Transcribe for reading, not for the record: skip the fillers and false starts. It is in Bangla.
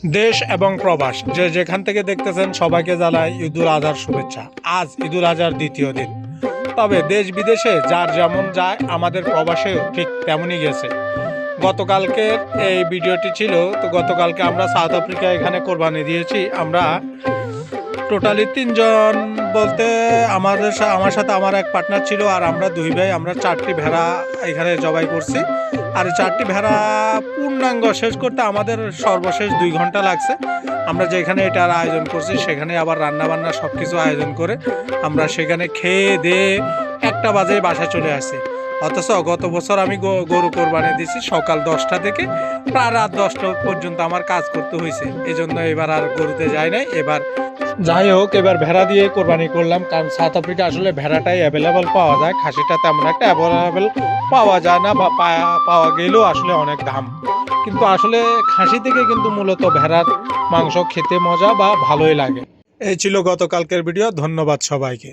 দেশ এবং প্রবাস যে যেখান থেকে দেখতেছেন সবাইকে জানাই ঈদুল আজহার শুভেচ্ছা। আজ ঈদুল আজহার দ্বিতীয় দিন। তবে দেশ বিদেশে যার যেমন যায় আমাদের প্রবাসেও ঠিক তেমনই গেছে। গতকালকের এই ভিডিওটি ছিল, তো গতকালকে আমরা সাউথ আফ্রিকা এখানে কোরবানি দিয়েছি। আমরা টোটালি তিনজন বলতে আমার সাথে আমার এক পার্টনার ছিল, আর আমরা দুই ভাই, আমরা 4টি ভেড়া এখানে জবাই করছি। আর 4টি ভেড়া পূর্ণাঙ্গ শেষ করতে আমাদের সর্বশেষ 2 ঘন্টা লাগছে। আমরা যেখানে এটার আয়োজন করছি সেখানে আবার রান্না বান্না সব কিছু আয়োজন করে আমরা সেখানে খেয়ে দিয়ে 1টা বাজে বাসায় চলে আসছি। অথচ গত বছর আমি গরু কোরবানি দিয়েছি সকাল 10টা থেকে প্রায় রাত 10টা পর্যন্ত আমার কাজ করতে হয়েছে। এই জন্য এবার আর গরুতে যাই নাই। এবার যাই হোক, এবার ভেড়া দিয়ে কোরবানি করলাম, কারণ সাউথ আফ্রিকা আসলে ভেড়াটাই অ্যাভেলেবল পাওয়া যায়, খাসিটা তেমন একটা অ্যাভেলেবল পাওয়া যায় না, বা পাওয়া গেলেও আসলে অনেক দাম। কিন্তু আসলে খাসি থেকে কিন্তু মূলত ভেড়ার মাংস খেতে মজা বা ভালোই লাগে। এই ছিল গতকালকের ভিডিও। ধন্যবাদ সবাইকে।